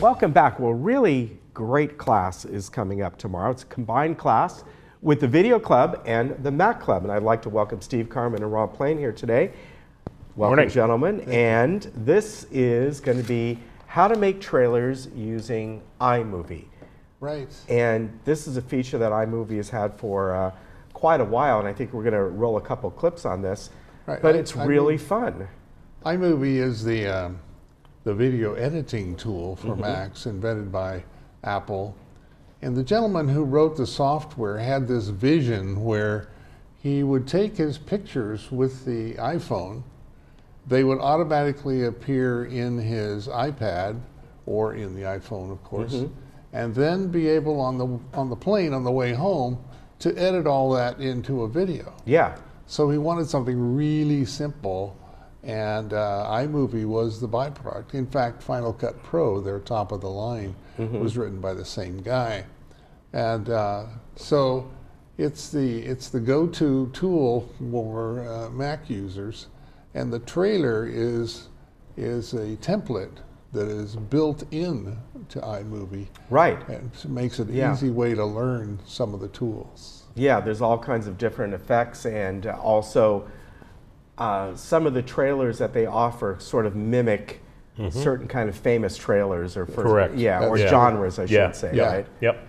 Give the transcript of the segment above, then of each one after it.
Welcome back. Well, really great class is coming up tomorrow. It's a combined class with the Video Club and the Mac Club. And I'd like to welcome Steve Carmen and Rob Plain here today. Welcome, Morning. gentlemen. And this is going to be how to make trailers using iMovie. Right. And this is a feature that iMovie has had for quite a while, and I think we're going to roll a couple clips on this. Right. But it's really fun. iMovie is the video editing tool for Macs invented by Apple. And the gentleman who wrote the software had this vision where he would take his pictures with the iPhone. They would automatically appear in his iPad or in the iPhone, of course, and then be able on the plane on the way home to edit all that into a video. Yeah. So he wanted something really simple, and iMovie was the byproduct. In fact, Final Cut Pro, their top of the line, was written by the same guy. And so it's the go-to tool for Mac users, and the trailer is a template that is built in to iMovie. Right. And it makes it an easy way to learn some of the tools. Yeah, there's all kinds of different effects, and also some of the trailers that they offer sort of mimic certain kind of famous trailers, or Correct. or genres, I should say, right? Yep.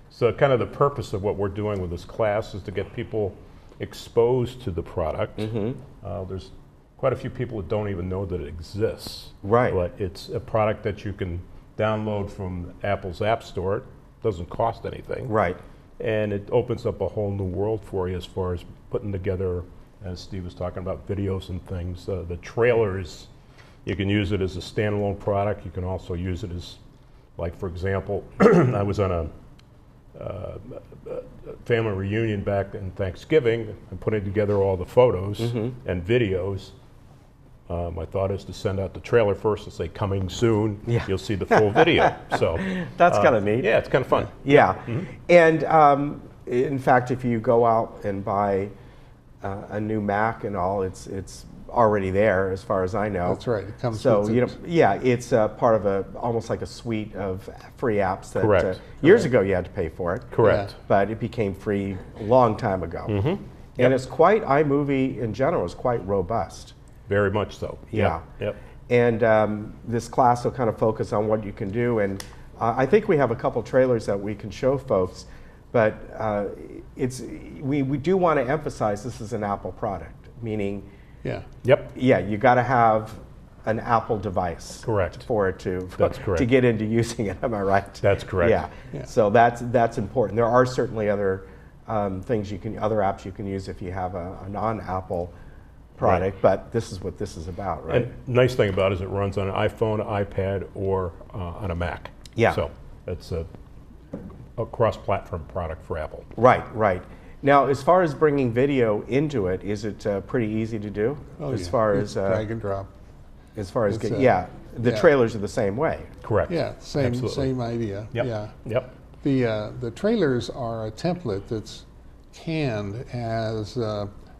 So kind of the purpose of what we're doing with this class is to get people exposed to the product. There's quite a few people that don't even know that it exists. Right. But it's a product that you can download from Apple's App Store. It doesn't cost anything. Right. And it opens up a whole new world for you as far as putting together, as Steve was talking about, videos and things. The trailers, you can use it as a standalone product. You can also use it as, like, for example, I was on a family reunion back in Thanksgiving and putting together all the photos and videos. My thought is to send out the trailer first and say coming soon. Yeah. You'll see the full video. So That's kind of neat. yeah, it's kind of fun. Yeah. And in fact, if you go out and buy a new Mac and all, it's already there as far as I know. That's right. It comes so with it. it's part of almost like a suite of free apps that Correct. Years ago you had to pay for it. Correct. Yeah. But it became free a long time ago. And it's quite, iMovie in general is quite robust. Very much so. Yeah. Yep. And this class will kind of focus on what you can do. And I think we have a couple trailers that we can show folks, but we do want to emphasize this is an Apple product, meaning Yep. you got to have an Apple device. Correct. For it to That's correct. to get into using it. Am I right? That's correct. Yeah. So that's important. There are certainly other things other apps you can use if you have a non-Apple product, but this is what this is about, right? And nice thing about it is it runs on an iPhone, iPad, or on a Mac. Yeah. So it's a cross-platform product for Apple. Right. Now, as far as bringing video into it, is it pretty easy to do? Oh, as yeah. far It's as drag and drop. as far as It's, the trailers are the same way. Correct. Yeah, same Absolutely. idea. Yep. Yeah. Yep. The trailers are a template that's canned, has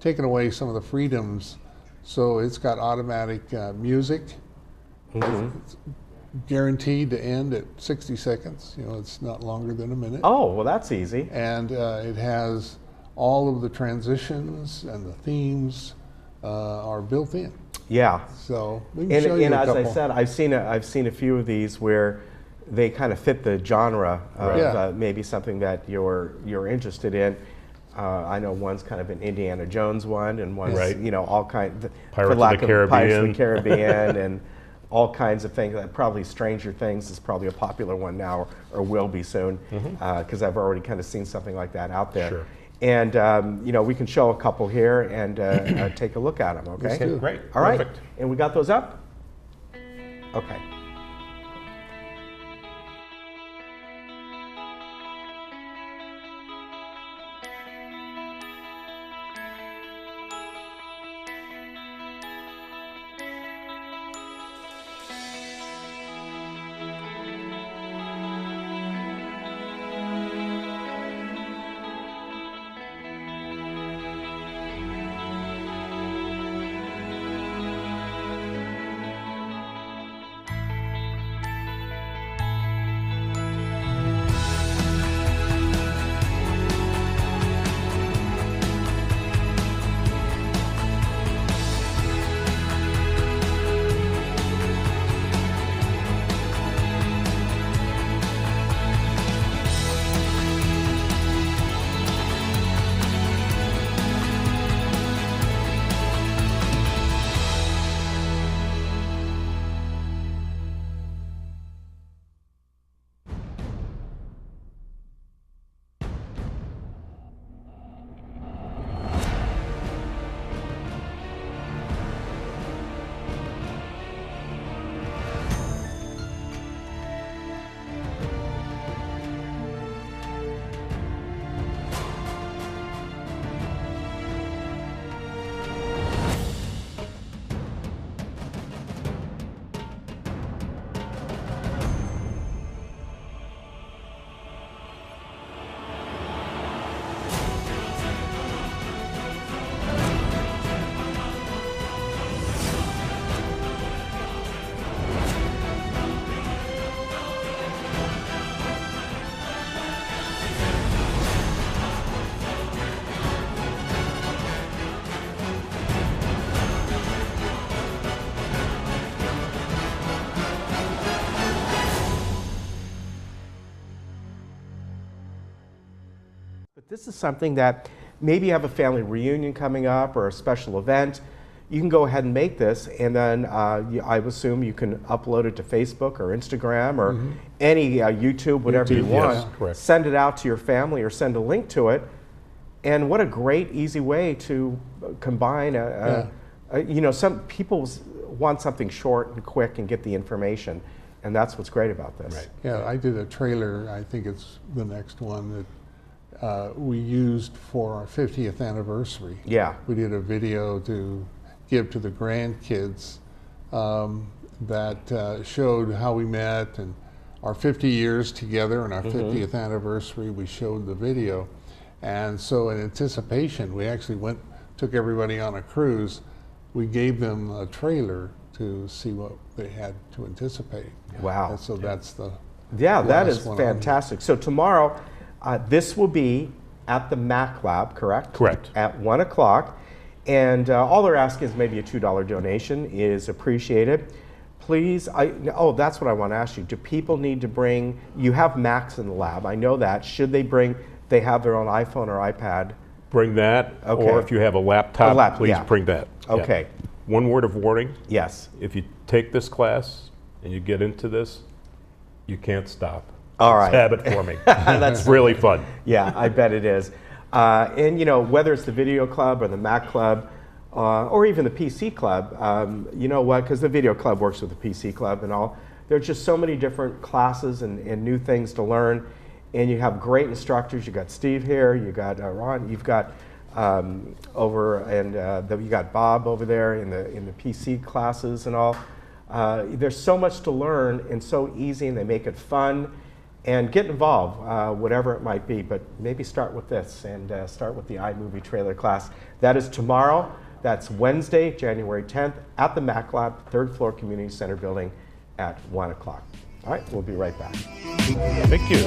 taken away some of the freedoms. So it's got automatic music. It's guaranteed to end at 60 seconds. It's not longer than a minute. Oh, well, that's easy. And it has all of the transitions and the themes are built in. Yeah. So we can show you And a as couple. I said, I've seen a few of these where they kind of fit the genre of maybe something that you're interested in. I know one's kind of an Indiana Jones one, and one's all kinds. Pirates of the Caribbean, and all kinds of things. Probably Stranger Things is probably a popular one now, or will be soon, because I've already kind of seen something like that out there. Sure. And we can show a couple here and take a look at them. Okay. Let's do it. Great. All right. Perfect. And we got those up. Okay. this is something that maybe you have a family reunion coming up or a special event. You can go ahead and make this, and then I assume you can upload it to Facebook or Instagram or any YouTube, whatever you YouTube, want. yes, correct. Send it out to your family or send a link to it. And what a great, easy way to combine you know, some people want something short and quick and get the information, and that's what's great about this. Right. Yeah, I did a trailer, I think it's the next one, that we used for our 50th anniversary. Yeah. We did a video to give to the grandkids that showed how we met and our 50 years together and our 50th anniversary. We showed the video. And so in anticipation, we actually took everybody on a cruise. We gave them a trailer to see what they had to anticipate. Wow. And so that's the Yeah, that last is one on here. fantastic. So tomorrow, this will be at the Mac Lab, correct? Correct. At 1 o'clock. And all they're asking is maybe a $2 donation is appreciated. Please, oh, that's what I want to ask you. Do people need to bring, you have Macs in the lab, I know that. Should they have their own iPhone or iPad? Bring that, Okay. or if you have a laptop, please yeah. bring that. Yeah. Okay. One word of warning, Yes. if you take this class and you get into this, you can't stop. All It's right. habit forming. That's really fun. Yeah, I bet it is. And you know, whether it's the Video Club or the Mac Club, or even the PC Club, you know what, because the Video Club works with the PC Club and all, there's just so many different classes and new things to learn. And you have great instructors. You got Steve here, you got Ron, you've got you got Bob over there in the PC classes and all. There's so much to learn and so easy, and they make it fun. And get involved, whatever it might be, but maybe start with this and start with the iMovie trailer class. That is tomorrow. That's Wednesday, January 10th at the Mac Lab, 3rd floor Community Center building at 1 o'clock. All right, we'll be right back. Thank you.